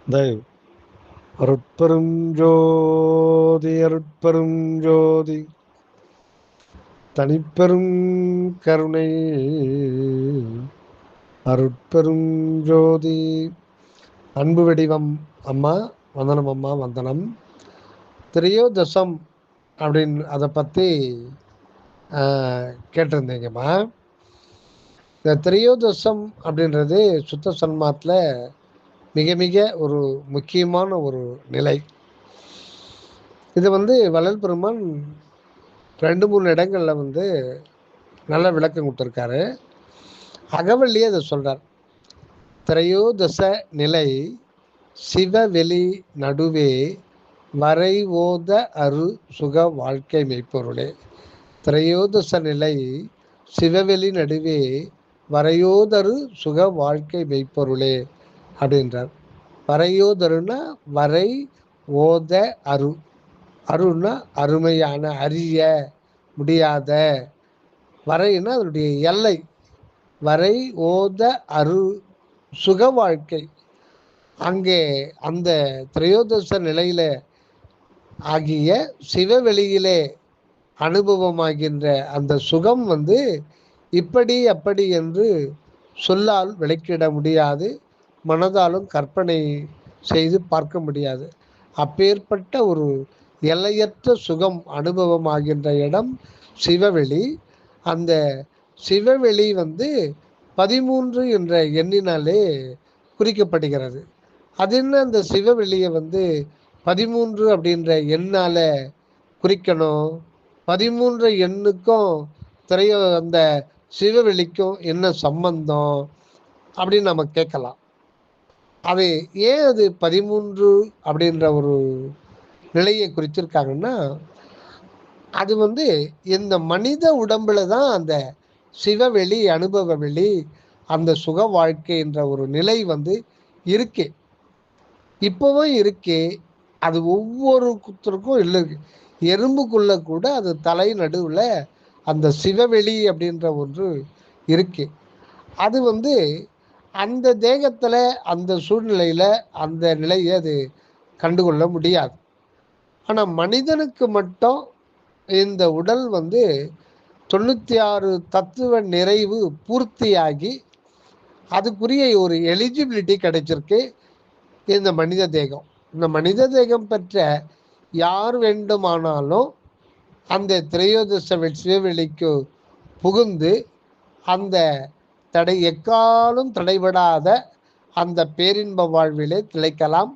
இந்த அருட்பெரும் ஜோதி அருட்பெரும் ஜோதி தனிப்பெரும் கருணை அருட்பெரும் ஜோதி. அன்பு வடிவம் அம்மா வந்தனம், அம்மா வந்தனம். திரையோதசம் அப்படின்னு அதை பற்றி கேட்டிருந்தீங்கம்மா. இந்த திரையோதசம் அப்படின்றது சுத்த சன்மாத்தில் மிக மிக ஒரு முக்கியமான ஒரு நிலை. இது வள்ளல் பெருமான் 2-3 இடங்களில் நல்ல விளக்கம் கொடுத்துருக்காரு. அகவல்லியே அதை சொல்கிறார். திரையோதச நிலை சிவவெளி நடுவே வரை ஓத அரு சுக வாழ்க்கை மெய்ப்பொருளே. திரையோதச நிலை சிவவெளி நடுவே வரையோதரு சுக வாழ்க்கை மெய்ப்பொருளே அப்படின்றார். வரையோதருன்னா வரை ஓத அரு, அருன்னா அருமையான, அறிய முடியாத, வரைன்னா அதனுடைய எல்லை, வரை ஓத அரு சுக வாழ்க்கை. அங்கே அந்த திரையோதச நிலையில ஆகிய சிவவெளியிலே அனுபவமாகின்ற அந்த சுகம் இப்படி அப்படி என்று சொல்லால் விளக்கிட முடியாது, மனதாலும் கற்பனை செய்து பார்க்க முடியாது. அப்பேற்பட்ட ஒரு எல்லையற்ற சுகம் அனுபவமாகின்ற இடம் சிவவெளி. அந்த சிவவெளி 13 என்ற எண்ணினாலே குறிக்கப்படுகிறது. அது என்ன, அந்த சிவவெளியை 13 அப்படின்ற எண்ணால குறிக்கணும்? 13 எண்ணுக்கும் அந்த சிவவெளிக்கும் என்ன சம்பந்தம் அப்படின்னு நம்ம கேட்கலாம். அது ஏன் அது 13 அப்படின்ற ஒரு நிலையை குறிச்சிருக்காங்கன்னா, அது இந்த மனித உடம்புல தான் அந்த சிவவெளி, அனுபவ வெளி, அந்த சுக வாழ்க்கை என்ற ஒரு நிலை இருக்கு. இப்பவும் இருக்கு. அது ஒவ்வொருத்தருக்கும் இல்லை. எறும்புக்குள்ள கூட அது தலை நடுவில் அந்த சிவவெளி அப்படின்ற ஒன்று இருக்கு. அது அந்த தேகத்தில், அந்த சூழ்நிலையில் அந்த நிலையை அது கண்டுகொள்ள முடியாது. ஆனால் மனிதனுக்கு மட்டும் இந்த உடல் 96 தத்துவ நிறைவு பூர்த்தியாகி அதுக்குரிய ஒரு எலிஜிபிலிட்டி கிடைச்சிருக்கு இந்த மனித தேகம். இந்த மனித தேகம் பெற்ற யார் வேண்டுமானாலும் அந்த திரையோதச சிவவெளிக்கு புகுந்து அந்த எக்காலும் தடைபடாத அந்த பேரின்ப வாழ்விலே திளைக்கலாம்.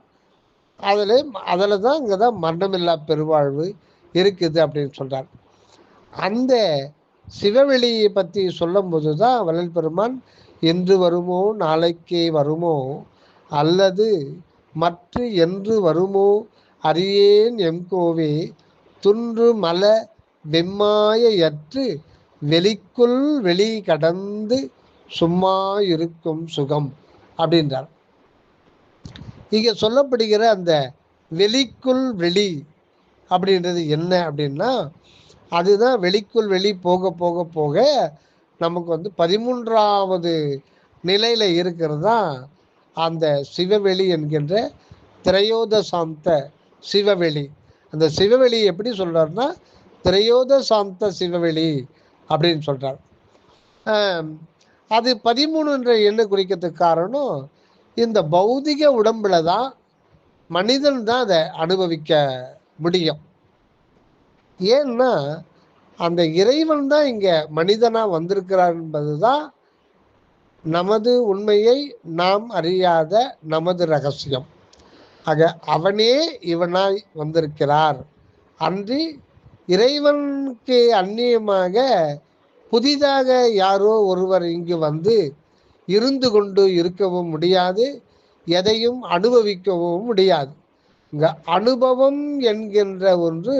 அதில் தான் இங்கே தான் மரணமில்லா பெருவாழ்வு இருக்குது அப்படின்னு சொல்கிறார். அந்த சிவவெளியை பற்றி சொல்லும்போது தான் வள்ளல் பெருமான் என்று வருமோ நாளைக்கே வருமோ அல்லது மற்ற என்று வருமோ அறியேன் எம்கோவே துன்று மல வெம்மாயற்று வெளிக்குள் வெளி கடந்து சும்மா இருக்கும் சுகம் அப்படின்றார். இங்கே சொல்லப்படுகிற அந்த வெளிக்குள் வெளி அப்படின்றது என்ன அப்படின்னா, அதுதான் வெளிக்குள் வெளி போக போக போக நமக்கு 13வது நிலையில் இருக்கிறது தான் அந்த சிவவெளி என்கின்ற திரையோதசாந்த சிவவெளி. அந்த சிவவெளி எப்படி சொல்கிறாருன்னா, திரையோதசாந்த சிவவெளி அப்படின்னு சொல்கிறார். அது 13 என்ற எண்ணை குறிக்கிறதுக்கு காரணம், இந்த பௌதிக உடம்புல தான் மனிதன் தான் அதை அனுபவிக்க முடியும். ஏன்னா அந்த இறைவன் தான் இங்கே மனிதனாக வந்திருக்கிறார் என்பது தான் நமது உண்மையை நாம் அறியாத நமது ரகசியம். ஆக அவனே இவனாய் வந்திருக்கிறார். அன்றி இறைவனுக்கு அந்நியமாக புதிதாக யாரோ ஒருவர் இங்கு இருந்து கொண்டு இருக்கவும் முடியாது, எதையும் அனுபவிக்கவும் முடியாது. இங்க அனுபவம் என்கின்ற ஒன்று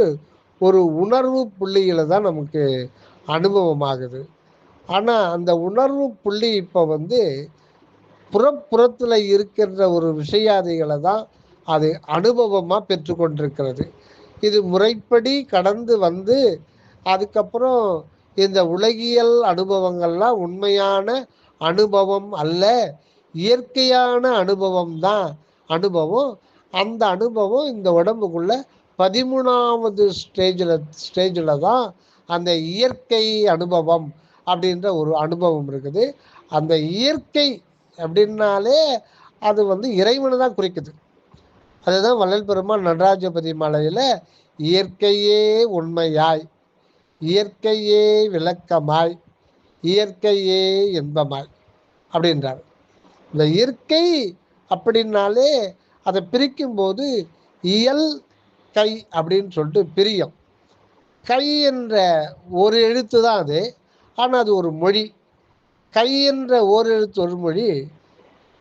ஒரு உணர்வு புள்ளியில தான் நமக்கு அனுபவமாகுது. ஆனால் அந்த உணர்வு புள்ளி இப்போ புறத்தில் இருக்கின்ற ஒரு விஷயாதிகளை தான் அது அனுபவமாக பெற்றுக்கொண்டிருக்கிறது. இது முறைப்படி கடந்து அதுக்கப்புறம் இந்த உலகியல் அனுபவங்கள்லாம் உண்மையான அனுபவம் அல்ல, இயற்கையான அனுபவம் தான் அனுபவம். அந்த அனுபவம் இந்த உடம்புக்குள்ள 13வது ஸ்டேஜில் தான் அந்த இயற்கை அனுபவம் அப்படின்ற ஒரு அனுபவம் இருக்குது. அந்த இயற்கை அப்படின்னாலே அது இறைவனை தான் குறிக்குது. அதுதான் வள்ளல் பெருமான் நடராஜபதி மாலையில் இயற்கையே உண்மையாய், இயற்கையே விளக்கமாய், இயற்கையே இன்பமாய் அப்படின்றார். இந்த இயற்கை அப்படின்னாலே அதை பிரிக்கும்போது இயல் கை அப்படின்னு சொல்லிட்டு பிரியும். கை என்ற ஒரு எழுத்து தான் அது, ஆனால் அது ஒரு மொழி. கை என்ற ஓர் எழுத்து ஒரு மொழி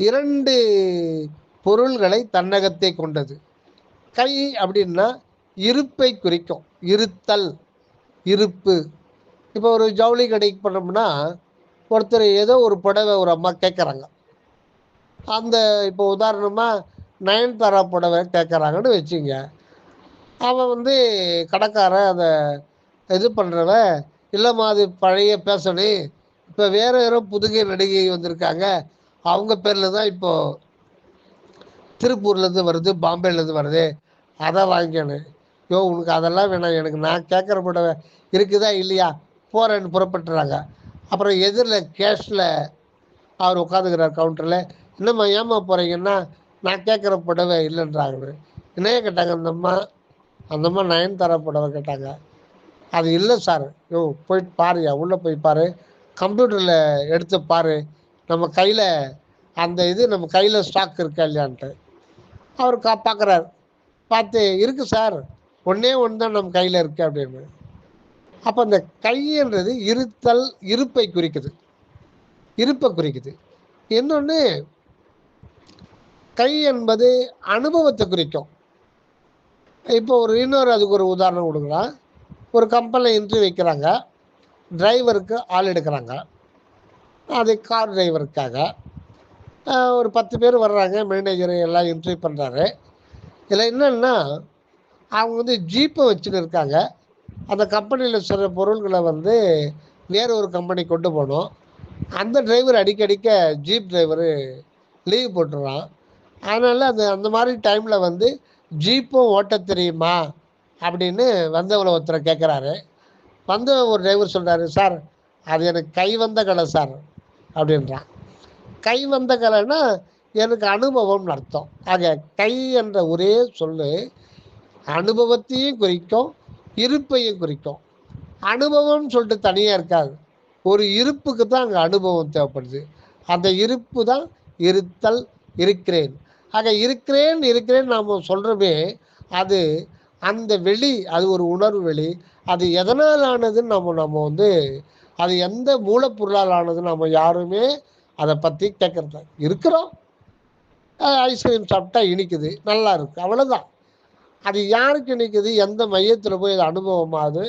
2 பொருள்களை தன்னகத்தை கொண்டது. கை அப்படின்னா இருப்பை குறிக்கும், இருத்தல், இருப்பு. இப்போ ஒரு ஜவுளி கடைக்கு பண்ணோம்னா ஒருத்தர் ஏதோ ஒரு புடவை ஒரு அம்மா கேட்குறாங்க. அந்த இப்போ உதாரணமாக நயன்தாரா புடவை கேட்குறாங்கன்னு வச்சுங்க. அவன் கடைக்காரன் அதை இது பண்ணுறவன், இல்லைம்மா அது பழைய பேசணு, இப்போ வேறு யாரோ புதுகை நடிகை வந்திருக்காங்க, அவங்க பேரில் தான் இப்போது திருப்பூர்லேருந்து வருது, பாம்பேலேருந்து வருது, அதை வாங்கிக்கணும். யோ உனக்கு அதெல்லாம் வேணாம், எனக்கு நான் கேட்குற புடவை இருக்குதா இல்லையா, போகிறேன்னு புறப்பட்டுறாங்க. அப்புறம் எதிரில் கேஷில் அவர் உட்காந்துக்கிறார் கவுண்டரில். என்னம்மா ஏம்மா போகிறீங்கன்னா, நான் கேட்குற புடவை இல்லைன்றாங்க. என்னையே கேட்டாங்க அந்த அம்மா நயன்தாரா புடவை கேட்டாங்க. அது இல்லை சார். யோ போயிட்டு பாருயா, உள்ளே போய் பாரு, கம்ப்யூட்டரில் எடுத்து பாரு, நம்ம கையில் அந்த இது நம்ம கையில் ஸ்டாக் இருக்கா இல்லையான்ட்டு. அவர் பார்க்குறாரு, பார்த்து இருக்குது சார், ஒன்றே ஒன்று தான் நம்ம கையில் இருக்குது அப்படின்னு. அப்போ அந்த கைன்றது இருத்தல், இருப்பை குறிக்குது, இருப்பை குறிக்குது. இன்னொன்று, கை என்பது அனுபவத்தை குறிக்கும். இப்போ இன்னொரு அதுக்கு ஒரு உதாரணம் கொடுக்குறான். ஒரு கம்பெனியில் இன்டர்வியூ வைக்கிறாங்க, டிரைவருக்கு ஆள் எடுக்கிறாங்க. அது கார் டிரைவருக்காக ஒரு 10 பேர் வர்றாங்க. மேனேஜர் எல்லாம் இன்டர்வியூ பண்ணுறாரு. இதில் என்னன்னா, அவங்க ஜீப்பை வச்சுன்னு இருக்காங்க. அந்த கம்பெனியில் சில பொருள்களை வேற ஒரு கம்பெனி கொண்டு போகணும். அந்த டிரைவர் அடிக்கடிக்க ஜீப் டிரைவரு லீவ் போட்டுடுறான். அதனால் அந்த மாதிரி டைமில் ஜீப்பும் ஓட்ட தெரியுமா அப்படின்னு வந்தவளை ஒருத்தரை கேட்குறாரு. ஒரு டிரைவர் சொல்கிறாரு, சார் அது எனக்கு கை வந்த கலை சார் அப்படின்றான். கை வந்த கலைன்னா எனக்கு அனுபவம்னு அர்த்தம். ஆக கை என்ற ஒரே சொல்லு அனுபவத்தையும் குறிக்கும், இருப்பையும் குறிக்கும். அனுபவம்னு சொல்லிட்டு தனியாக இருக்காது, ஒரு இருப்புக்கு தான் அங்கே அனுபவம் தேவைப்படுது. அந்த இருப்பு தான் இருத்தல், இருக்கிறேன். ஆக இருக்கிறேன் நாம் சொல்கிறோமே, அது அந்த வெளி, அது ஒரு உணர்வு வெளி. அது எதனால் ஆனதுன்னு நம்ம அது எந்த மூலப்பொருளால் ஆனதுன்னு நம்ம யாருமே அதை பற்றி கேட்குறத இருக்கிறோம். ஐஸ்கிரீம் சாப்பிட்டா இனிக்குது, நல்லா இருக்குது, அவ்வளோதான். அது யாருக்கு இனிக்குது, எந்த மையத்தில் போய் அது அனுபவமாகுது,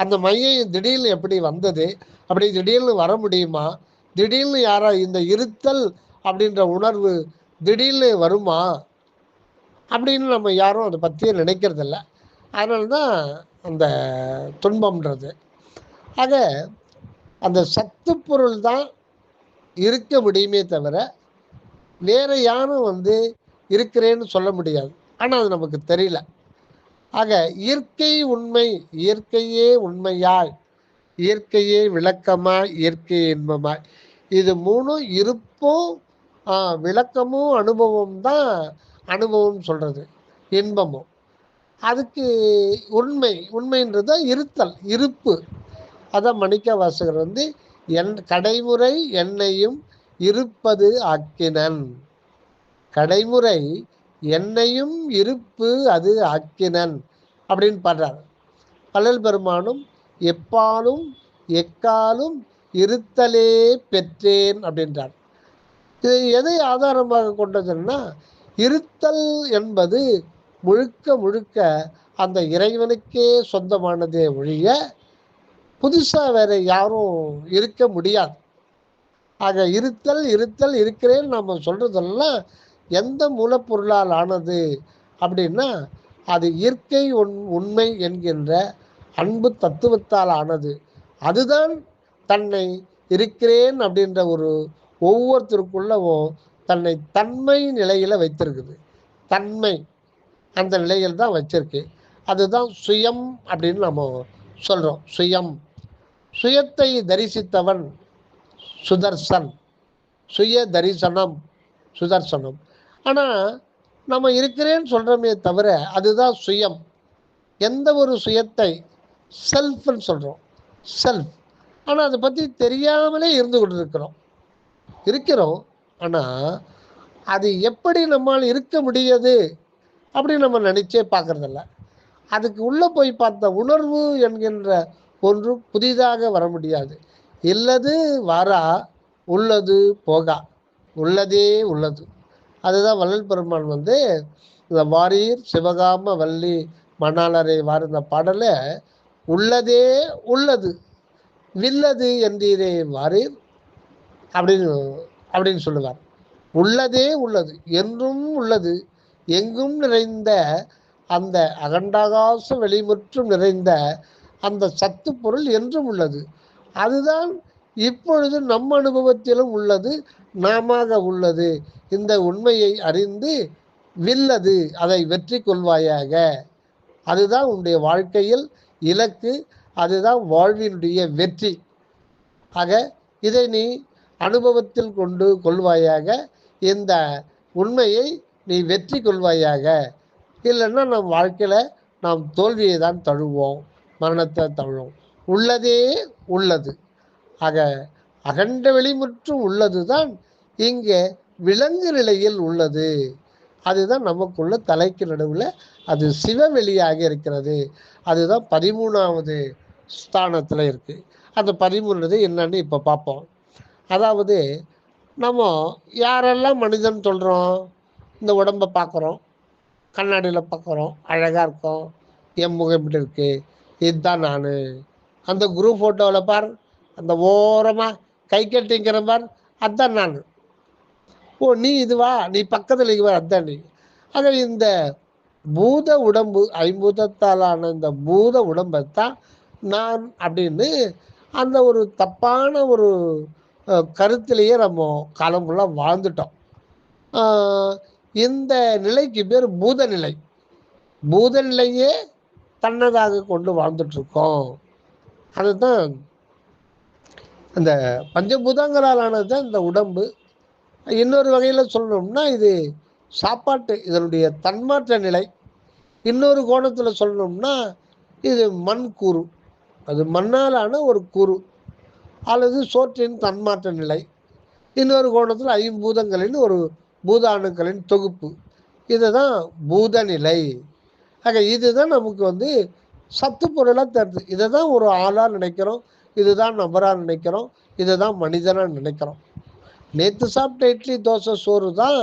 அந்த மையம் திடீர்னு எப்படி வந்தது, அப்படி திடீர்னு வர முடியுமா, திடீர்னு யாரா இந்த இருத்தல் அப்படின்ற உணர்வு திடீர்னு வருமா அப்படின்னு நம்ம யாரும் அதை பற்றியே நினைக்கிறதில்ல. அதனால தான் அந்த துன்பம்ன்றது. ஆக அந்த சத்து பொருள் தான் இருக்க முடியுமே தவிர வேறு யாரும் இருக்கிறேன்னு சொல்ல முடியாது. ஆனால் அது நமக்கு தெரியல. ஆக இயற்கை உண்மை, இயற்கையே உண்மையாய், இயற்கையே விளக்கமாய், இயற்கையே இன்பமாய், இது 3 இருப்பும் விளக்கமும் அனுபவம் தான் அனுபவம் சொல்கிறது, இன்பமும். அதுக்கு உண்மைன்றது தான் இருத்தல், இருப்பு. அதான் மாணிக்க வாசகர் கடைமுறை என்னையும் இருப்பது ஆக்கினன், கடைமுறை என்னையும் இருப்பு அது ஆக்கினன் அப்படின்னு பாடுறார். வள்ளல் பெருமானும் எப்பாலும் எக்காலும் இருத்தலே பெற்றேன் அப்படின்றார். இது எதை ஆதாரமாக கொண்டதுன்னா, இருத்தல் என்பது முழுக்க முழுக்க அந்த இறைவனுக்கே சொந்தமானதே ஒழிய புதுசாக வேற யாரும் இருக்க முடியாது. ஆக இருத்தல் இருத்தல் இருக்கிறேன்னு நம்ம சொல்றதெல்லாம் எந்த மூலப்பொருளால் ஆனது அப்படின்னா, அது இயற்கை உண்மை என்கின்ற அன்பு தத்துவத்தால் ஆனது. அதுதான் தன்னை இருக்கிறேன் அப்படின்ற ஒரு ஒவ்வொருத்தருக்குள்ளவும் தன்னை தன்மை நிலையில் வைத்திருக்குது. தன்மை அந்த நிலையில் தான் வச்சிருக்கு. அதுதான் சுயம் அப்படின்னு நம்ம சொல்றோம். சுயம், சுயத்தை தரிசித்தவன் சுதர்சன், சுய தரிசனம் சுதர்சனம். ஆனால் நம்ம இருக்கிறேன்னு சொல்கிறோமே தவிர அதுதான் சுயம். எந்த ஒரு சுயத்தை செல்ஃப்னு சொல்கிறோம், செல்ஃப். ஆனால் அதை பற்றி தெரியாமலே இருந்து கொண்டு இருக்கிறோம். ஆனால் அது எப்படி நம்மால் இருக்க முடியாது அப்படின்னு நம்ம நினச்சே பார்க்குறதில்ல. அதுக்கு உள்ளே போய் பார்த்த உணர்வு என்கின்ற ஒன்று புதிதாக வர முடியாது. இல்லது வாரா, உள்ளது போகா, உள்ளதே உள்ளது. அதுதான் வள்ளல் பெருமான் இந்த வாரீர் சிவகாம வள்ளி மணாளரை வார்ந்த பாடலை உள்ளதே உள்ளது வில்லது என்றீரே வாரீர் அப்படின்னு சொல்லுவார். உள்ளதே உள்ளது, என்றும் உள்ளது, எங்கும் நிறைந்த அந்த அகண்டாகாச வெளிமுற்றும் நிறைந்த அந்த சத்து பொருள் என்றும் உள்ளது. அதுதான் இப்பொழுது நம் அனுபவத்திலும் உள்ளது, நாம உள்ளது. இந்த உண்மையை அறிந்து வில்லது, அதை வெற்றி கொள்வாயாக. அதுதான் உன்னுடைய வாழ்க்கையில் இலக்கு, அதுதான் வாழ்வினுடைய வெற்றி. ஆக இதை நீ அனுபவத்தில் கொண்டு கொள்வாயாக. இந்த உண்மையை நீ வெற்றி கொள்வாயாக. இல்லைன்னா நம் வாழ்க்கையில் நாம் தோல்வியை தான் தழுவோம், மரணத்தை தழுவோம். உள்ளதே உள்ளது. ஆக அகண்ட வெளிமுற்றும் உள்ளது தான் இங்கே விலங்கு நிலையில் உள்ளது. அதுதான் நமக்குள்ள தலைக்கு நடுவில் அது சிவவெளியாக இருக்கிறது. அதுதான் 13வது ஸ்தானத்தில் இருக்குது. அந்த 13 என்னன்னு இப்போ பார்ப்போம். அதாவது நம்ம யாரெல்லாம் மனிதன் சொல்கிறோம்? இந்த உடம்பை பார்க்குறோம், கண்ணாடியில் பார்க்குறோம், அழகாக இருக்கும், என் முகம் இப்படி இருக்குது, இதுதான் நான். அந்த குரூப் ஃபோட்டோவில் பார், அந்த ஓரமாக கை கட்டிங்கிற பார், அதுதான் நான். ஓ நீ இதுவா, நீ பக்கத்தில் இதுவா, அதுதான் நீ. ஆக இந்த பூத உடம்பு, ஐம்பூதத்தாலான இந்த பூத உடம்பைத்தான் நான் அப்படின்னு அந்த ஒரு தப்பான ஒரு கருத்திலேயே நம்ம காலம் ஃபுல்லாக வாழ்ந்துட்டோம். இந்த நிலைக்கு பேர் பூத நிலை. பூத நிலையே தன்னதாக கொண்டு வாழ்ந்துட்டுருக்கோம். அதுதான் அந்த பஞ்சபூதங்களாலானது தான் இந்த உடம்பு. இன்னொரு வகையில் சொல்லணும்னா இது சாப்பாட்டு, இதனுடைய தன்மாற்ற நிலை. இன்னொரு கோணத்தில் சொல்லணும்னா இது மண் கூறு, அது மண்ணாலான ஒரு கூறு அல்லது சோற்றின் தன்மாற்ற நிலை. இன்னொரு கோணத்தில் ஐம்பூதங்களின் ஒரு பூதாணுக்களின் தொகுப்பு. இதுதான் பூதநிலை. ஆக இதுதான் நமக்கு சத்து பொருளாக தருது. இதை தான் ஒரு ஆளாக நினைக்கிறோம், இதுதான் நபராக நினைக்கிறோம், இதுதான் மனிதனாக நினைக்கிறோம். நேற்று சாப்பிட்ட இட்லி தோசை சோறு தான்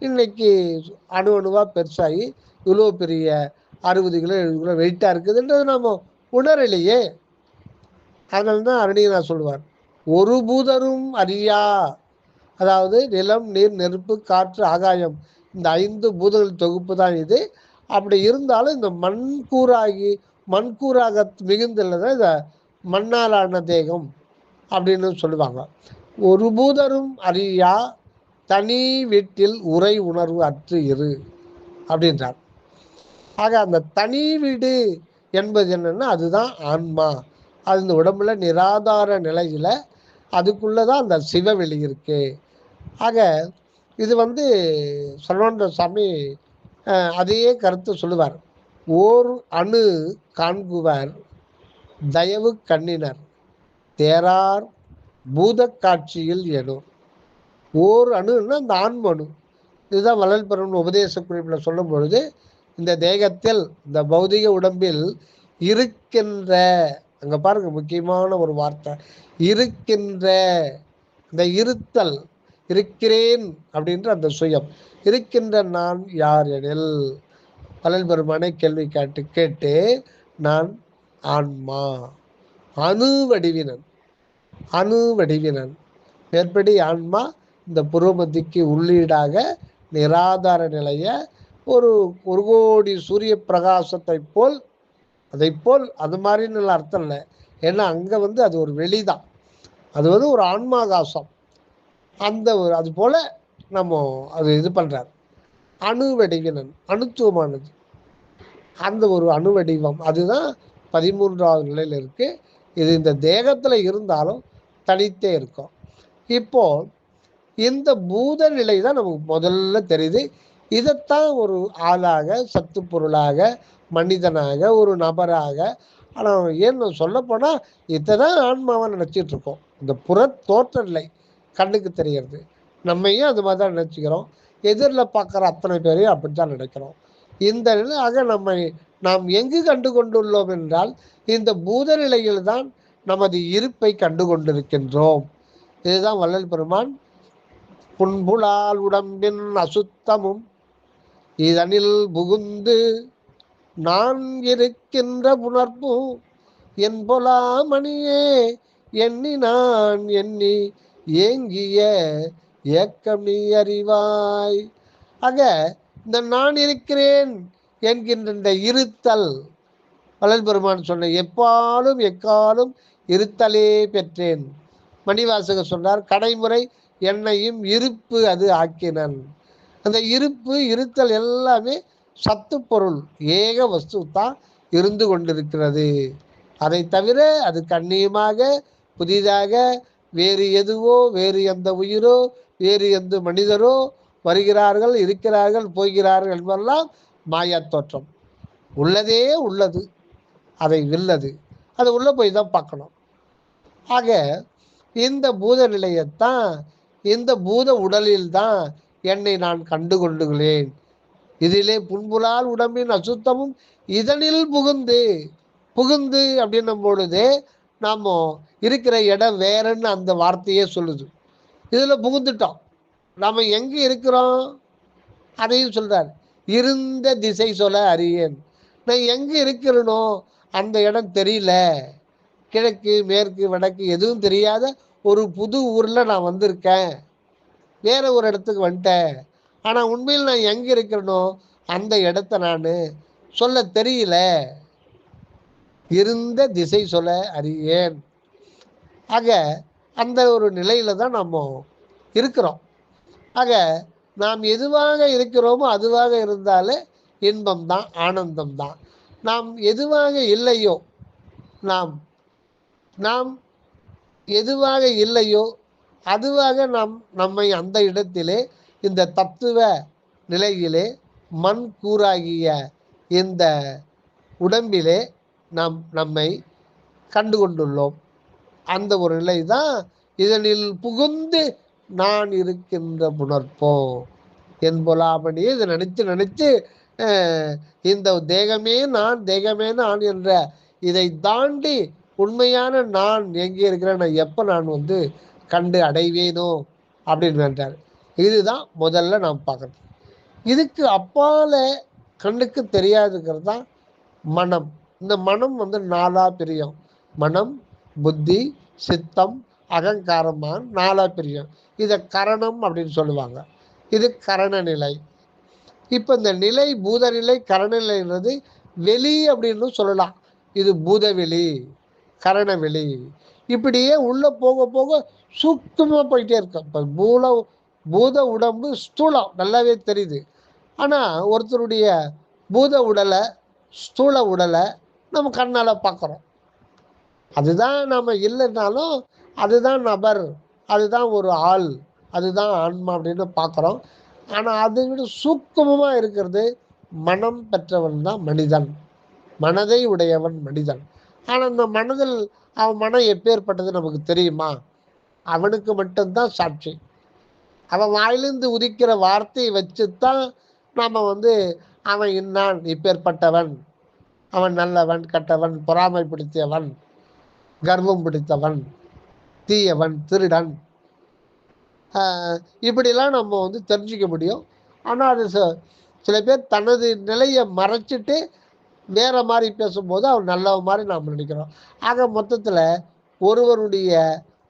இன்னைக்கு அணுவாக பெருசாகி இவ்வளோ பெரிய 60 கிலோ 70 கிலோ வெயிட்டாக இருக்குதுன்றது நம்ம உணரலையே. அதனால தான் அருணிகனார் சொல்லுவார், ஒரு பூதரும் அறியா. அதாவது நிலம், நீர், நெருப்பு, காற்று, ஆகாயம், இந்த 5 பூதங்கள் தொகுப்பு தான் இது. அப்படி இருந்தாலும் இந்த மண்கூறாக மிகுந்துள்ளதை இந்த மண்ணாலான தேகம் அப்படின்னு சொல்லுவாங்க. ஒரு பூதரும் அறியா தனி வீட்டில் உரை உணர்வு அற்று இரு அப்படின்றார். ஆக அந்த தனி வீடு என்பது என்னன்னா அதுதான் ஆன்மா. அது இந்த உடம்புல நிராதார நிலையில் அதுக்குள்ளதான் அந்த சிவவெளி இருக்கு. ஆக இது சரவண சாமி அதே கருத்து சொல்லுவார். ஓர் அணு காண்குவர் தயவு கண்ணினர் தேரார் பூத காட்சியில் எனும். ஓர் அணுன்னா இந்த ஆன்மணு. இதுதான் வள்ளல் பெருமான் உபதேச குறிப்பில் சொல்லும் பொழுது, இந்த தேகத்தில், இந்த பௌதிக உடம்பில் இருக்கின்ற, அங்க பாருங்க முக்கியமான ஒரு வார்த்தை, இருக்கின்ற, இந்த இருத்தல், இருக்கிறேன் அப்படின்ற அந்த சுயம், இருக்கின்ற நான் யார் எனில், வள்ளல் பெருமானை கேள்வி கேட்டு நான் ஆன்மா, அணு வடிவினன் மேற்படி ஆன்மா இந்த புரோமதிக்கு உள்ளீடாக நிராதார நிலைய ஒரு கோடி சூரிய பிரகாசத்தை போல், அதை போல், அது மாதிரின்னு அர்த்தம் இல்லை. ஏன்னா அங்கே அது ஒரு வெளிதான், அது ஒரு ஆன்மாகாசம். அந்த ஒரு அது போல நம்ம அது இது பண்ணுறார். அணுவடிவினன், அணுத்துவமானது. அந்த ஒரு அணுவடிவம் அதுதான் 13வது நிலையில் இருக்கு. இது இந்த தேகத்துல இருந்தாலும் தனித்தே இருக்கும். இப்போ இந்த பூத நிலை தான் நமக்கு முதல்ல தெரியுது. இதைத்தான் ஒரு ஆளாக, சத்து பொருளாக, மனிதனாக, ஒரு நபராக, ஆனால் ஏன்னு சொல்லப்போனால் இதைதான் ஆன்மாவை நினச்சிட்டு இருக்கோம். இந்த புற தோற்ற நிலை கண்ணுக்கு தெரியறது, நம்மையும் அது மாதிரி தான் நினச்சிக்கிறோம். எதிரில் பார்க்குற அத்தனை பேரையும் அப்படித்தான் நினைக்கிறோம். இந்த நிலையாக நாம் எங்கு கண்டு கொண்டுள்ளோம் என்றால் இந்த பூத நிலையில் தான் நமது இருப்பை கண்டு கொண்டிருக்கின்றோம். இதுதான் வள்ளல் பெருமான் புன்புலால் உடம்பின் அசுத்தமும் இதனில் புகுந்து நான் இருக்கின்ற புணர்ப்பும் என் பொலா மணியே எண்ணி நான் எண்ணி ஏங்கிய ஏக்கம் நீ அறிவாய். ஆக இந்த நான் இருக்கிறேன் என்கின்ற இந்த இருத்தல், வள்ளல் பெருமான் சொன்ன எப்பாலும் எக்காலும் இருத்தலே பெற்றேன். மணிவாசகர் சொன்னார், கடைமுறை என்னையும் இருப்பு அது ஆக்கினன். அந்த இருப்பு இருத்தல் எல்லாமே சத்து பொருள், ஏக வஸ்து தான் இருந்து கொண்டிருக்கிறது. அதை தவிர அது கண்ணியமாக புதிதாக வேறு எதுவோ, வேறு எந்த உயிரோ, வேறு எந்த மனிதரோ வருகிறார்கள், இருக்கிறார்கள், போகிறார்கள் என்பதெல்லாம் மாயா தோற்றம். உள்ளதே உள்ளது, அதை வில்லது, அது உள்ள போய் தான் பார்க்கணும். ஆக இந்த பூத நிலையத்தான், இந்த பூத உடலில் தான் என்னை நான் கண்டு கொண்டுகிறேன். இதிலே புன்புலால் உடம்பின் அசுத்தமும் இதனில் புகுந்து புகுந்து அப்படின்னும் பொழுது நாம் இருக்கிற இடம் வேறன்னு அந்த வார்த்தையே சொல்லுது. இதில் புகுந்துட்டோம். நாம் எங்கே இருக்கிறோம் அதையும் சொல்றார். இருந்த திசை சொல்ல அறியேன். நான் எங்கே இருக்கிறனோ அந்த இடம் தெரியல. கிழக்கு மேற்கு வடக்கு எதுவும் தெரியாத ஒரு புது ஊரில் நான் வந்திருக்கேன், வேற ஒரு இடத்துக்கு வந்துட்டேன். ஆனால் உண்மையில் நான் எங்கே இருக்கிறனோ அந்த இடத்த நான் சொல்ல தெரியல. இருந்த திசை சொல்ல அறியேன். ஆக அந்த ஒரு நிலையில தான் நம்ம இருக்கிறோம். ஆக நாம் எதுவாக இருக்கிறோமோ அதுவாக இருந்தாலே இன்பம் தான், ஆனந்தம் தான். நாம் எதுவாக இல்லையோ, நாம் நாம் எதுவாக இல்லையோ அதுவாக நம்மை அந்த இடத்திலே இந்த தத்துவ நிலையிலே மண் கூறாகிய இந்த உடம்பிலே நம்மை கண்டு கொண்டுள்ளோம். அந்த ஒரு நிலை தான் இதனில் புகுந்து நான் இருக்கின்ற புணர்ப்போம் என்பொலாமணி. இதை நினைத்து இந்த தேகமே நான், தேகமே நான் என்ற இதை தாண்டி உண்மையான நான் எங்கே இருக்கிறேன், நான் எப்போ நான் கண்டு அடைவேனோ அப்படின்னு வேண்டார். இதுதான் முதல்ல நாம் பார்க்கறது. இதுக்கு அப்பால கண்ணுக்கு தெரியாதுங்கிறது தான் மனம். இந்த மனம் 4 பிரியும். மனம், புத்தி, சித்தம், அகங்காரமான 4 பிரியும். இதை கரணம் அப்படின்னு சொல்லுவாங்க. இது கரண நிலை. இப்போ இந்த நிலை பூத நிலை, கரணநிலைன்றது வெளி அப்படின்னு சொல்லலாம். இது பூதவெளி, கரணவெளி. இப்படியே உள்ள போக போக சூக்ஷ்மமா போயிட்டே இருக்கும். இப்போ பூத உடம்பு ஸ்தூலம் நல்லாவே தெரியுது. ஆனால் ஒருத்தருடைய பூத உடலை, ஸ்தூல உடலை நம்ம கண்ணால் பார்க்குறோம். அதுதான் நம்ம இல்லைன்னாலும் அதுதான் நபர், அதுதான் ஒரு ஆள், அதுதான் ஆன்மா அப்படின்னு பார்க்குறோம். ஆனால் அதை விட சூக்குமமாக இருக்கிறது மனம் பெற்றவன் தான் மனிதன், மனதை உடையவன் மனிதன். ஆனால் இந்த மனதில் அவன் மனம் எப்பேற்பட்டது நமக்கு தெரியுமா? அவனுக்கு மட்டும்தான் சாட்சி. அவன் வாயிலிருந்து உதிக்கிற வார்த்தையை வச்சுத்தான் நாம் அவன் இன்னான், இப்பேற்பட்டவன், அவன் நல்லவன், கெட்டவன், பொறாமை பிடித்தவன், கர்வம் பிடித்தவன், தீயவன், திருடன், இப்படிலாம் நம்ம தெரிஞ்சிக்க முடியும். ஆனால் அது சில பேர் தனது நிலையை மறைச்சிட்டு வேற மாதிரி பேசும்போது அவன் நல்ல மாதிரி நாம் நினைக்கிறோம். ஆக மொத்தத்தில் ஒருவருடைய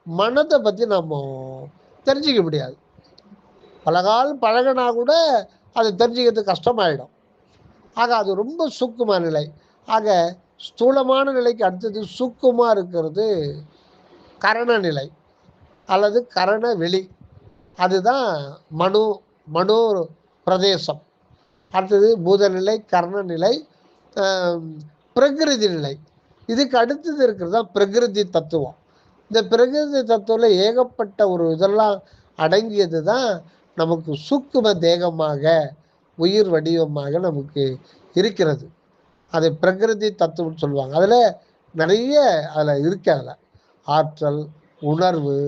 மனத்தை பற்றி நம்ம தெரிஞ்சிக்க முடியாது. பலகால் பழகினா கூட அது தெரிஞ்சுக்கிறது கஷ்டமாயிடும். ஆக அது ரொம்ப சூக்குமான நிலை. ஆக ஸ்தூலமான நிலைக்கு அடுத்தது சூக்குமாக இருக்கிறது கரணநிலை அல்லது கரண வெளி. அதுதான் மனோ பிரதேசம். அடுத்தது பூதநிலை, கர்ணநிலை, பிரகிருதி நிலை. இதுக்கு அடுத்தது இருக்கிறது தான் பிரகிருதி தத்துவம். இந்த பிரகிருதி தத்துவத்தில் ஏகப்பட்ட ஒரு இதெல்லாம் அடங்கியது தான் நமக்கு சூக்கும தேகமாக உயிர் வடிவமாக நமக்கு இருக்கிறது. அதை பிரகிருதி தத்துவம்னு சொல்லுவாங்க. அதில் நிறைய அதில் இருக்கு. அதில் ஆற்றல், உணர்வு,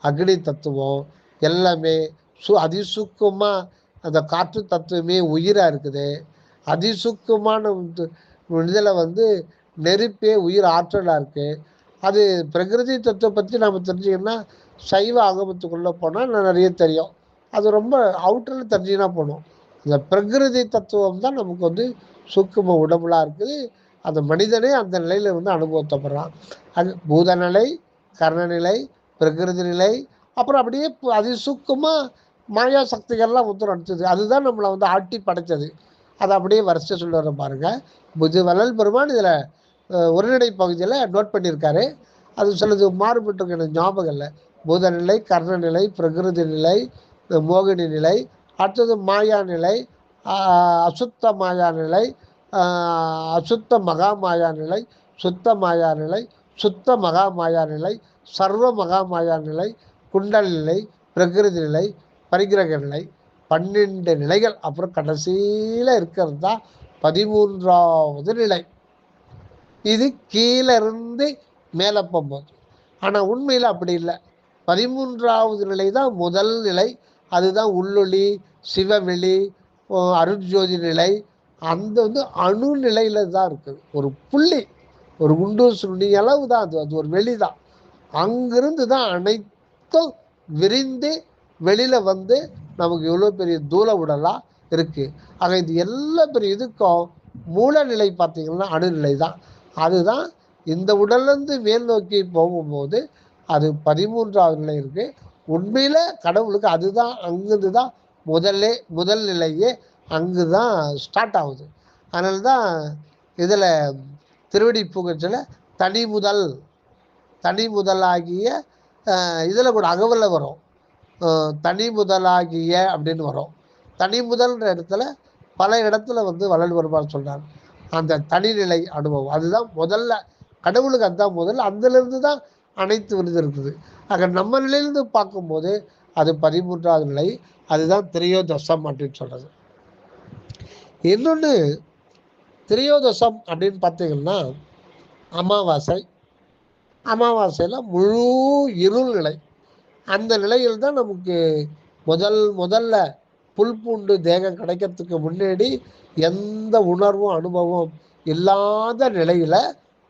அக்னி தத்துவம் எல்லாமே அதிசுக்கமாக அந்த காற்று தத்துவமே உயிராக இருக்குது. அதிசுக்கமான இதில் நெருப்பே உயிர் ஆற்றலாக இருக்குது. அது பிரகிருதி தத்துவம் பற்றி நம்ம தெரிஞ்சிங்கன்னா சைவ ஆகமத்துக்குள்ளே போனால் நிறைய தெரியும். அது ரொம்ப அவுட்டரில் தெரிஞ்சுன்னா போகணும். இந்த பிரகிருதி தத்துவம் தான் நமக்கு சுக்கும உடம்புலாம் இருக்குது. அந்த மனிதனே அந்த நிலையில் அனுபவத்தைப்படுறான். அது பூதநிலை, கர்ணநிலை, பிரகிருதி நிலை, அப்புறம் அப்படியே அதிசுக்கமாக மாயா சக்திகள்லாம் அடிச்சது. அதுதான் நம்மளை ஆட்டி படைச்சது. அதை அப்படியே வரிசை சொல்ல வர பாருங்க. வள்ளல் பெருமான் இதில் ஒருநிலை பகுதியில் நோட் பண்ணியிருக்காரு. அது சிலது மாறுபட்டு எனக்கு ஞாபகம் இல்லை. பூதநிலை, கர்ணநிலை, பிரகிருதி நிலை, மோகினி நிலை, அடுத்தது மாயா நிலை, அசுத்த மாயா நிலை, அசுத்த மகா மாயா நிலை, சுத்த மாயா நிலை, சுத்த மகா மாயா நிலை, சர்வ மகா மாயா நிலை, குண்டல் நிலை, பிரகிருதி நிலை, பரிகிரக நிலை, 12 நிலைகள். அப்புறம் கடைசியில் இருக்கிறது தான் 13வது நிலை. இது கீழே இருந்து மேலே போகும்போது. ஆனால் உண்மையில் அப்படி இல்லை. 13வது நிலை தான் முதல் நிலை. அதுதான் உள்ளொளி, சிவவெளி, அருட்ஜோதி நிலை. அந்த அணு நிலையில தான் இருக்குது. ஒரு புள்ளி, ஒரு குண்டு சுண்டி அளவு தான் அது ஒரு வெளி தான். அங்கிருந்து தான் அனைத்தும் விரிந்து வெளியில் நமக்கு எவ்வளோ பெரிய தூள உடலாக இருக்குது. ஆக இது எல்லா பெரிய இதுக்கும் மூலநிலை பார்த்திங்கன்னா அணுநிலை தான். அதுதான் இந்த உடல்லேருந்து மேல் நோக்கி போகும்போது அது 13வது நிலை இருக்குது. உண்மையில் கடவுளுக்கு அதுதான் அங்கிருந்து தான் முதல் நிலையே அங்கு தான் ஸ்டார்ட் ஆகுது. அதனால தான் இதில் திருவடி புகழ்ச்சியில் தனி முதலாகிய இதில் கூட அகவலில் வரும். தனி முதலாகிய அப்படின்னு வரும். தனி முதல்ன்ற இடத்துல பல இடத்துல வள்ளல் பெருமான் சொல்கிறார். அந்த தனிநிலை அனுபவம் அதுதான் முதல்ல. கடவுளுக்கு அதுதான் முதல்ல. அதிலிருந்து தான் அனைத்து விருது இருக்குது. ஆக நம்ம நிலையிலிருந்து பார்க்கும்போது அது 13வது நிலை. அதுதான் திரையோதசம் அப்படின்னு சொல்கிறது. இன்னொன்று திரையோதசம் அப்படின்னு பார்த்தீங்கன்னா அமாவாசையில் முழு இருள் நிலை. அந்த நிலையில் தான் நமக்கு முதல்ல புல் பூண்டு தேகம் கிடைக்கிறதுக்கு முன்னாடி எந்த உணர்வும் அனுபவம் இல்லாத நிலையில்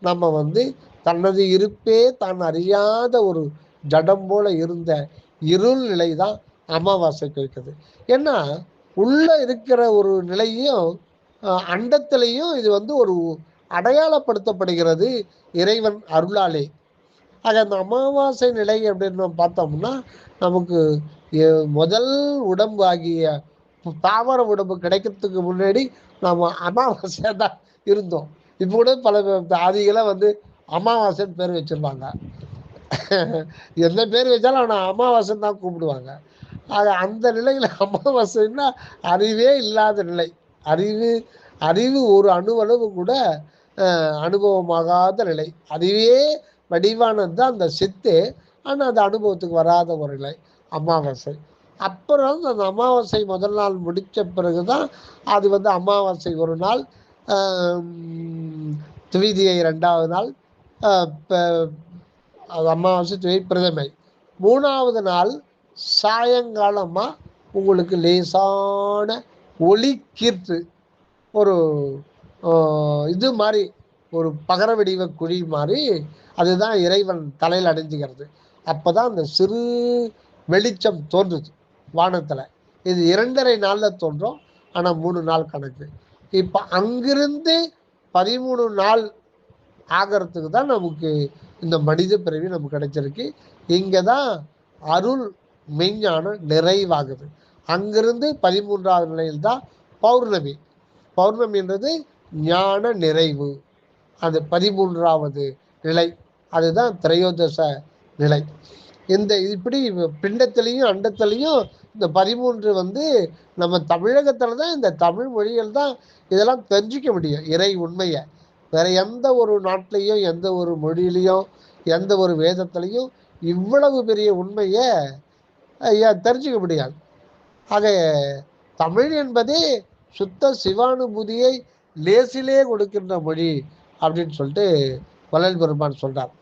நம்ம தனது இருப்பே தான் அறியாத ஒரு ஜடம் போல இருந்த இருள் நிலை தான் அமாவாசைக்கு இருக்குது. ஏன்னா உள்ளே இருக்கிற ஒரு நிலையும் அண்டத்திலையும் இது ஒரு அடையாளப்படுத்தப்படுகிறது இறைவன் அருளாலே. ஆக அந்த அமாவாசை நிலை அப்படின்னு நம்ம பார்த்தோம்னா நமக்கு முதல் உடம்பு ஆகிய தாவர உடம்பு கிடைக்கிறதுக்கு முன்னாடி நம்ம அமாவாசையாக தான் இருந்தோம். இப்போ கூட பல ஆதிகளை அமாவாசைன்னு பேர் வச்சுருப்பாங்க. எந்த பேர் வச்சாலும் ஆனால் அமாவாசைன்னு தான் கூப்பிடுவாங்க. ஆக அந்த நிலையில் அமாவாசைன்னா அறிவே இல்லாத நிலை. அறிவு ஒரு அணுவளவு கூட அனுபவமாகாத நிலை. அறிவே வடிவானது தான் அந்த சித்து. ஆனால் அது அனுபவத்துக்கு வராத ஒரு நிலை அமாவாசை. அப்புறம் அந்த அமாவாசை முதல் நாள் முடித்த பிறகு தான் அது அமாவாசை ஒரு நாள், துவிதியை 2வது நாள், அமாவாசை துவை பிரதமை 3வது நாள் சாயங்காலமாக உங்களுக்கு லேசான ஒளி கீர்த்து ஒரு இது மாதிரி ஒரு பகர வடிவ குழி மாதிரி அதுதான் இறைவன் தலையில் அடைஞ்சுக்கிறது. அப்போ தான் அந்த சிறு வெளிச்சம் தோன்றுது வானத்தில். இது 2.5 நாளில் தோன்றும். ஆனால் 3 நாள் கணக்கு. இப்போ அங்கிருந்து 13 நாள் ஆகிறதுக்கு தான் நமக்கு இந்த மனித பிறவி நமக்கு கிடைச்சிருக்கு. இங்கே தான் அருள் மெய்ஞானம் நிறைவாகுது. அங்கிருந்து 13வது நிலையில் தான் பௌர்ணமி. பௌர்ணமின்றது ஞான நிறைவு. அது 13வது நிலை. அதுதான் திரையோதச நிலை. இந்த இப்படி பிண்டத்திலையும் அண்டத்திலையும் இந்த 13 வந்து நம்ம தமிழகத்துல தான் இந்த தமிழ் மொழிகள் தான் இதெல்லாம் தெரிஞ்சிக்க முடியும் இறை உண்மையை. வேற எந்த ஒரு நாட்டிலையும் எந்த ஒரு மொழியிலையும் எந்த ஒரு வேதத்திலையும் இவ்வளவு பெரிய உண்மையை தெரிஞ்சுக்க முடியாது. ஆக தமிழ் என்பதே சுத்த சிவானுபூதியை லேசிலே கொடுக்கின்ற மொழி அப்படின்னு சொல்லிட்டு வள்ளல் பெருமான் சொல்றார்.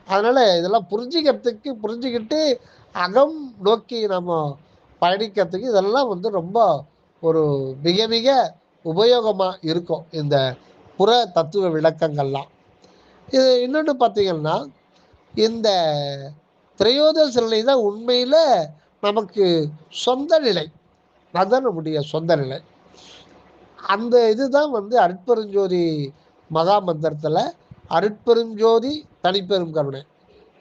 அதனால இதெல்லாம் புரிஞ்சுக்கிட்டு அகம் நோக்கி நம்ம பயணிக்கிறதுக்கு இதெல்லாம் வந்து ரொம்ப ஒரு மிக மிக உபயோகமா இருக்கும் இந்த புற தத்துவ விளக்கங்கள்லாம். இது இன்னொன்று பார்த்தீங்கன்னா, இந்த திரையோதச நிலை தான் உண்மையில நமக்கு சொந்த நிலை. அதுதான் நம்முடைய சொந்த நிலை. அந்த இதுதான் வந்து அருட்பெருஞ்சோதி மகாமந்திரத்துல அருட்பெருஞ்சோதி தனிப்பெரும் கருணை,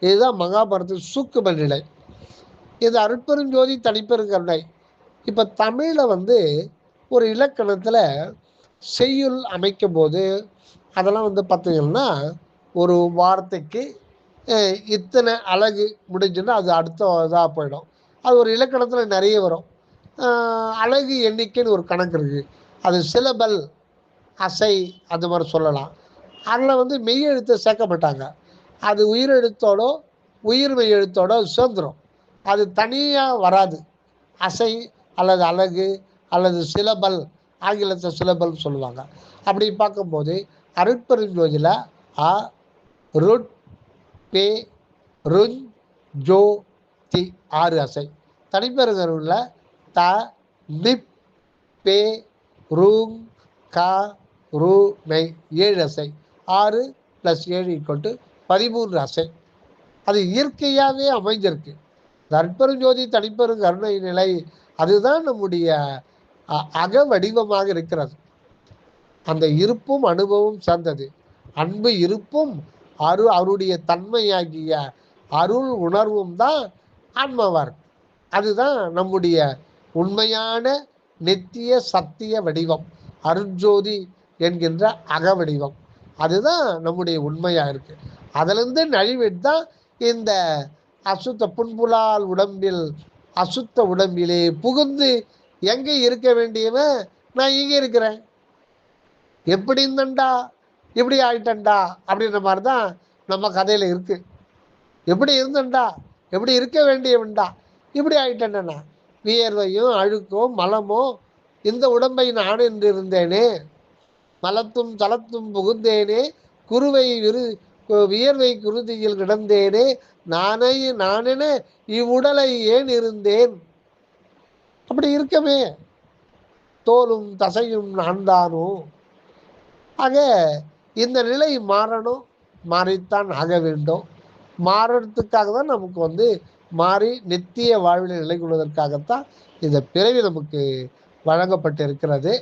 இதுதான் மகாபாரத சூக்கும நிலை. இது அருட்பெருஞ்சோதி தனிப்பெரும் கருணை. இப்ப தமிழ்ல வந்து ஒரு இலக்கணத்துல செய்யுள் அமைக்கும் போது அதெல்லாம் வந்து பார்த்தீங்கன்னா, ஒரு வார்த்தைக்கு இத்தனை அழகு முடிஞ்சுன்னா அது அடுத்த இதாக போயிடும். அது ஒரு இலக்கணத்தில் நிறைய வரும். அழகு எண்ணிக்கைன்னு ஒரு கணக்கு இருக்குது. அது சிலபல், அசை அந்த மாதிரி சொல்லலாம். அதில் வந்து மெய் எழுத்தை சேர்க்க மாட்டாங்க. அது உயிரெழுத்தோடோ உயிர்மெய் எழுத்தோடோ சேர்ந்துடும். அது தனியாக வராது. அசை அல்லது அழகு அல்லது சிலபல், ஆங்கிலத்தை சிலபல் சொல்லுவாங்க. அப்படி பார்க்கும்போது அருட்பெருஞ்சோதியில் அ, ருட், பே, ருஞ், ஜோ, தி 6 அசை. தனிப்பெருங்கருளில் த, நிப், பே, ரூங், க, ரு, மெய் 7 அசை. 6 + 7 = 13 அசை. அது இயற்கையாகவே அமைஞ்சிருக்கு. அருட்பெருஞ்சோதி தனிப்பெரும் கருணை நிலை அதுதான் நம்முடைய அக வடிவமாக இருக்கிறது. அந்த இருப்பும் அனுபவம் சார்ந்தது. அன்பு இருப்பும் அவருடைய தன்மையாகிய அருள் உணர்வும் தான் ஆன்மாவா இருக்கு. அதுதான் நம்முடைய உண்மையான நித்திய சத்திய வடிவம், அருட்ஜோதி என்கின்ற அக வடிவம். அதுதான் நம்முடைய உண்மையா இருக்கு. அதிலிருந்து நழிவிட்டு தான் இந்த அசுத்த புன்புலால் உடம்பில் அசுத்த உடம்பிலே புகுந்து எங்கே இருக்க வேண்டியவன் நான் இங்கே இருக்கிறேன், எப்படி இருந்தண்டா இப்படி ஆயிட்டண்டா அப்படின்ற மாதிரி தான் நம்ம கதையில் இருக்கு. எப்படி இருந்தண்டா, எப்படி இருக்க வேண்டியவன்டா, இப்படி ஆயிட்டேன்னா வியர்வையும் அழுக்கும் மலமோ இந்த உடம்பை நான் என்று இருந்தேனே, மலத்தும் தளத்தும் புகுந்தேனே, குருவை வியர்வை குருதியில் கிடந்தேனே, நானென இவ்வுடலை ஏன் இருந்தேன், அப்படி இருக்கவே தோலும் தசையும் நான் தானோ. ஆக இந்த நிலை மாறணும், மாறித்தான் ஆக வேண்டும். மாறுறதுக்காக தான் நமக்கு வந்து மாறி நித்திய வாழ்வில் நிலை கொள்வதற்காகத்தான் இந்த பிறவி நமக்கு வழங்கப்பட்டிருக்கிறது.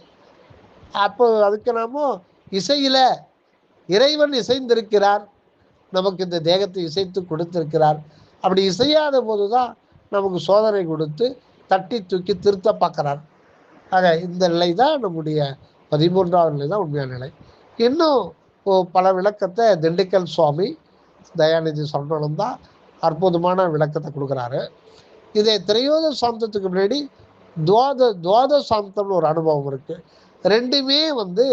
அப்போ அதுக்கு நாம இசையில இறைவன் இசைந்திருக்கிறார், நமக்கு இந்த தேகத்தை இசைத்து கொடுத்திருக்கிறார். அப்படி இசையாத போதுதான் நமக்கு சோதனை கொடுத்து தட்டி தூக்கி திருத்த பார்க்கிறார். ஆக இந்த நிலை தான் நம்முடைய 13வது நிலை தான் உண்மையான நிலை. இன்னும் பல விளக்கத்தை திண்டுக்கல் சுவாமி தயாநிதி சரணானந்தா அற்புதமான விளக்கத்தை கொடுக்குறாரு. இதே திரையோத சாந்தத்துக்கு முன்னாடி துவாத சாந்தம்னு ஒரு அனுபவம் இருக்கு. ரெண்டுமே வந்து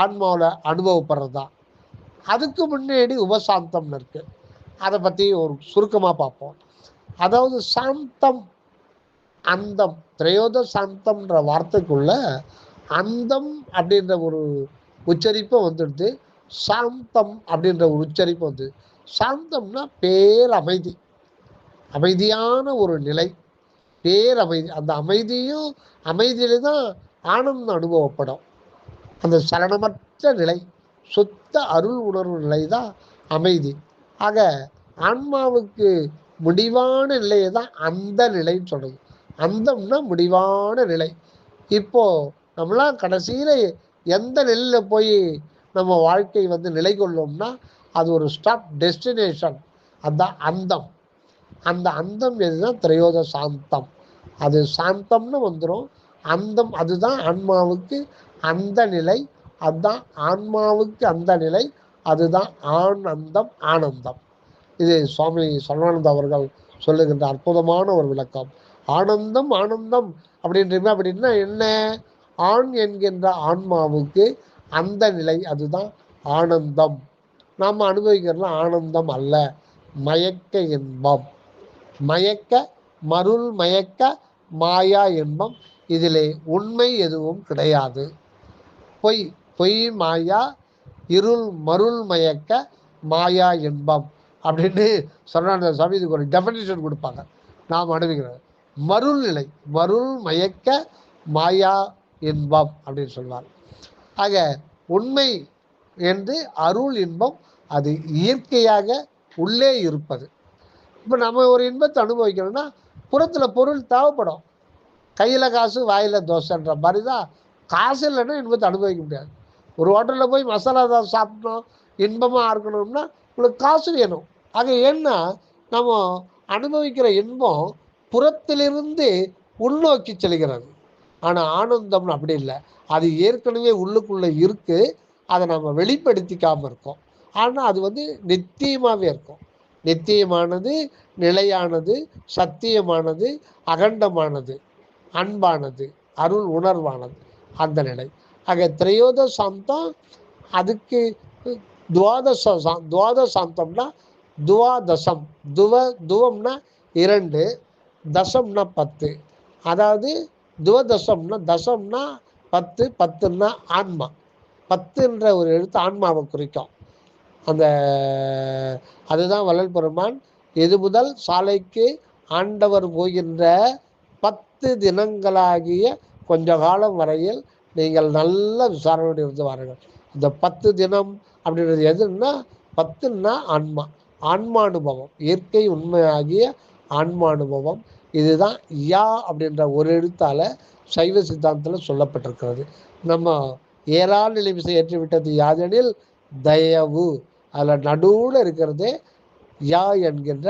ஆன்மாவில் அனுபவப்படுறது தான். அதுக்கு முன்னாடி உபசாந்தம்னு இருக்கு. அதை பற்றி ஒரு சுருக்கமாக பார்ப்போம். அதாவது சாந்தம் அந்தம், திரையோத சாந்தம்ன்ற வார்த்தைக்குள்ள அந்தம் அப்படின்ற ஒரு உச்சரிப்பை வந்துடுது, சாந்தம் அப்படின்ற ஒரு உச்சரிப்பு வந்து. சாந்தம்னா பேரமைதி, அமைதியான ஒரு நிலை, பேரமைதி. அந்த அமைதியில தான் ஆனந்தம் அனுபவப்படும். அந்த சலனமற்ற நிலை, சுத்த அருள் உணர்வு நிலை தான் அமைதி. ஆக ஆன்மாவுக்கு முடிவான நிலையை தான் அந்த நிலைன்னு சொல்றது. அந்தம்னா முடிவான நிலை. இப்போ நம்மளாம் கடைசியில் எந்த நிலையில் போய் நம்ம வாழ்க்கை வந்து நிலை கொள்ளோம்னா அது ஒரு ஸ்டாப் டெஸ்டினேஷன், அதுதான் அந்தம். அந்த அந்தம் எதுதான் திரையோத சாந்தம். அது சாந்தம்னு வந்துடும். அந்தம் அதுதான் ஆன்மாவுக்கு அந்த நிலை, அதுதான் ஆன்மாவுக்கு அந்த நிலை, அதுதான் ஆனந்தம். இது சுவாமி சரணானந்த அவர்கள் சொல்லுகின்ற அற்புதமான ஒரு விளக்கம். ஆனந்தம் ஆனந்தம் அப்படின்றீங்க. அப்படின்னா என்ன? ஆண் என்கின்ற ஆன்மாவுக்கு அந்த நிலை அதுதான் ஆனந்தம். நாம் அனுபவிக்கிறதுலாம் ஆனந்தம் அல்ல, மயக்க இன்பம். மயக்க மருள் மயக்க மாயா இன்பம். இதிலே உண்மை எதுவும் கிடையாது. பொய் பொய் மாயா, இருள் மருள் மயக்க மாயா இன்பம் அப்படின்னு சொன்ன அந்த சாமி இதுக்கு ஒரு டெஃபினிஷன் கொடுப்பாங்க. நாம் அனுபவிக்கிறோம் மருள் நிலை, மருள் மயக்க மாயா இன்பம் அப்படின்னு சொல்வார். ஆக உண்மை என்று அருள் இன்பம் அது இயற்கையாக உள்ளே இருப்பது. இப்போ நம்ம ஒரு இன்பத்தை அனுபவிக்கணும்னா புறத்தில் பொருள் தேவைப்படும். கையில் காசு வாயில் தோசைன்ற மாதிரி தான். காசு இல்லைன்னா இன்பத்தை அனுபவிக்க முடியாது. ஒரு ஹோட்டலில் போய் மசாலா தோசை சாப்பிடணும், இன்பமாக இருக்கணும்னா உங்களுக்கு காசு வேணும். ஆக ஏன்னா நம்ம அனுபவிக்கிற இன்பம் புறத்திலிருந்து உள்நோக்கி செல்கிறது. ஆனால் ஆனந்தம்னு அப்படி இல்லை, அது ஏற்கனவே உள்ளுக்குள்ளே இருக்குது, அதை நம்ம வெளிப்படுத்திக்காமல் இருக்கோம். ஆனால் அது வந்து நித்தியமாகவே இருக்கும். நித்தியமானது, நிலையானது, சத்தியமானது, அகண்டமானது, அன்பானது, அருள் உணர்வானது, அந்த நிலை. ஆக திரையோதசாந்தம் அதுக்கு துவாதசாந்தம்னா துவாதசம். துவம்னா 2, தசம்னா 10. அதாவது துவதசம்னா தசம்னா 10, 10ன்னா ஆன்மா. 10ன்ற ஒரு எழுத்து ஆன்மாவை குறிக்கும். அந்த அதுதான் வள்ளல் பெருமான் எது முதல் சாலைக்கு ஆண்டவர் போகின்ற 10 தினங்களாகிய கொஞ்ச காலம் வரையில் நீங்கள் நல்ல விசாரணையோடு இருந்து வாருங்கள். இந்த 10 தினம் அப்படின்றது எதுன்னா 10ன்னா ஆன்மா, ஆன்மானுபவம், இயற்கை உண்மையாகிய ஆன்மானுபவம். இதுதான் யா அப்படின்ற ஒரு எழுத்தால் சைவ சித்தாந்தத்தில் சொல்லப்பட்டிருக்கிறது. நம்ம ஏறால் நிலை விசை ஏற்றிவிட்டது யாதெனில் தயவு. அதில் நடுவில் இருக்கிறதே யா என்கின்ற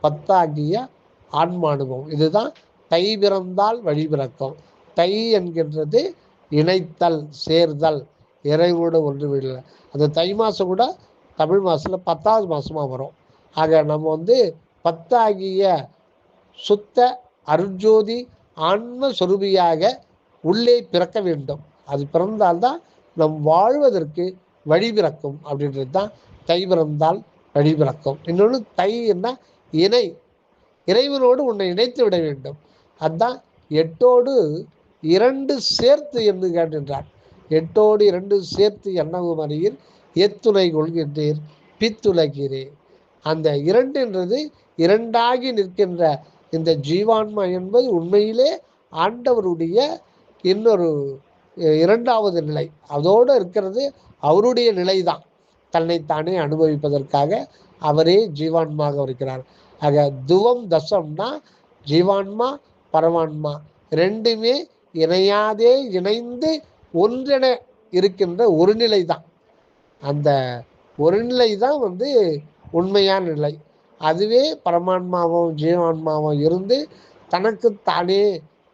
10ஆகிய ஆன்மானுபவம். இதுதான் தை பிறந்தால் வழி பிறக்கும். தை என்கின்றது இணைத்தல், சேர்தல், இறைவோடு ஒன்று விடல. அந்த தை மாதம் கூட தமிழ் மாதத்தில் 10வது மாதமாக வரும். ஆக நம்ம வந்து 10ஆகிய சுத்த அருட்ஜோதி ஆன்ம சொரூபியாக உள்ளே பிறக்க வேண்டும். அது பிறந்தால்தான் நம் வாழ்வதற்கு வழி பிறக்கும். அப்படின்றது தான் தை பிறந்தால் வழி பிறக்கும். இன்னொன்று தை என்ன? இணை, இறைவனோடு உன்னை இணைத்து விட வேண்டும். அதுதான் 8ஓடு 2 சேர்த்து என்று கேட்கின்றார். 8ஓடு 2 சேர்த்து என்னவும் அறியீர், எத்துணை கொள்கின்றீர் பித்துலகிறே. அந்த 2ன்றது 2ஆகி நிற்கின்ற இந்த ஜீவான்மா என்பது உண்மையிலே ஆண்டவருடைய இன்னொரு 2வது நிலை. அதோடு இருக்கிறது அவருடைய நிலை தான். தன்னைத்தானே அனுபவிப்பதற்காக அவரே ஜீவான்மாக இருக்கிறார். ஆக துவம் தசம்னா ஜீவான்மா பரமான்மா 2மே இணையாதே இணைந்து ஒன்றென இருக்கின்ற ஒரு நிலை தான். அந்த ஒரு நிலை தான் வந்து உண்மையான நிலை. அதுவே பரமான்மாவும் ஜீவான்மாவும் இருந்து தனக்கு தானே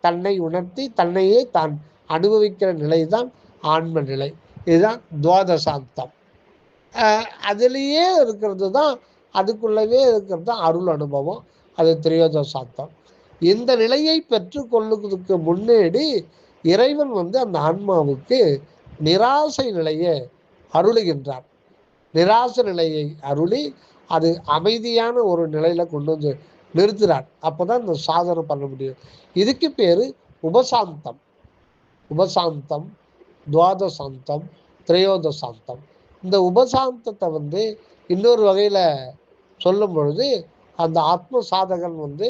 தன்னை உணர்த்தி தன்னையே தான் அனுபவிக்கிற நிலை தான் ஆன்ம நிலை. இதுதான் துவாதசாந்தம். அதுலேயே இருக்கிறது தான், அதுக்குள்ளவே இருக்கிறது தான் அருள் அனுபவம். அது திரையோதசாந்தம். இந்த நிலையை பெற்றுக்கொள்ளுவதற்கு முன்னாடி இறைவன் வந்து அந்த ஆன்மாவுக்கு நிராசை நிலையை அருளுகின்றார். நிராசை நிலையை அருளி அது அமைதியான ஒரு நிலையில் கொண்டு வந்து நிறுத்துறார். அப்போ தான் இந்த சாதனை பண்ண முடியும். இதுக்கு பேர் உபசாந்தம். உபசாந்தம், துவாதசாந்தம், திரையோதசாந்தம். இந்த உபசாந்தத்தை வந்து இன்னொரு வகையில் சொல்லும் பொழுது அந்த ஆத்ம சாதகன் வந்து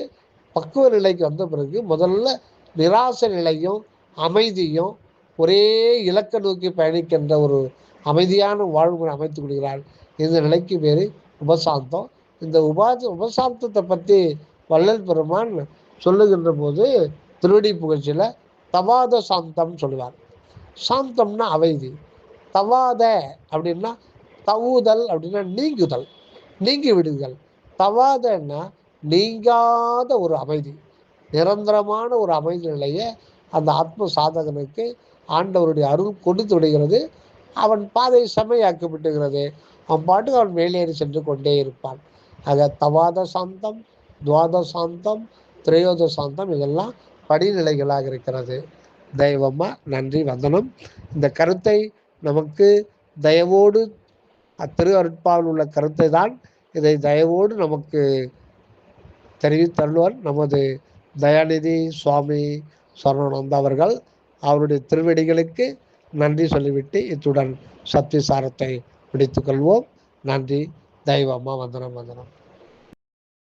பக்குவ நிலைக்கு வந்த பிறகு முதல்ல நிராசை நிலையும் அமைதியும் ஒரே இலக்க நோக்கி பயணிக்கின்ற ஒரு அமைதியான வாழ்முறை அமைத்து கொடுக்கிறார். இந்த நிலைக்கு பேர் உபசாந்தம். இந்த உபசாந்தத்தை பற்றி வள்ளல் பெருமான் சொல்லுகின்ற போது திருவடி புகழ்ச்சியில் தவாத சாந்தம் சொல்லுவார். சாந்தம்னா அமைதி. தவாத அப்படின்னா தவுதல் அப்படின்னா நீங்குதல், நீங்கி விடுதல். தவாதன்னா நீங்காத ஒரு அமைதி, நிரந்தரமான ஒரு அமைதி நிலையை அந்த ஆத்ம சாதகனுக்கு ஆண்டவருடைய அருள் கொடுத்து விடுகிறது. அவன் பாதை செம்மையாக்கி விட்டுகிறது. அவன் பாட்டுக்கு அவன் மேலேறி சென்று கொண்டே இருப்பான். ஆக தவாத சாந்தம், துவாத சாந்தம், திரையோதசாந்தம் இதெல்லாம் படிநிலைகளாக இருக்கிறது. தெய்வம்மா நன்றி, வந்தனம். இந்த கருத்தை நமக்கு தயவோடு திரு அருட்பாவில் உள்ள கருத்தை தான் இதை தயவோடு நமக்கு தெரிவித்தருள்வர் நமது தயாநிதி சுவாமி சரவணானந்தா அவர்கள். அவருடைய திருவடிகளுக்கு நன்றி சொல்லிவிட்டு இத்துடன் சக்தி சாரத்தை முடித்துக்கொள்வோம். நன்றி. தெய்வம்மா வந்தனம், வந்தனம்.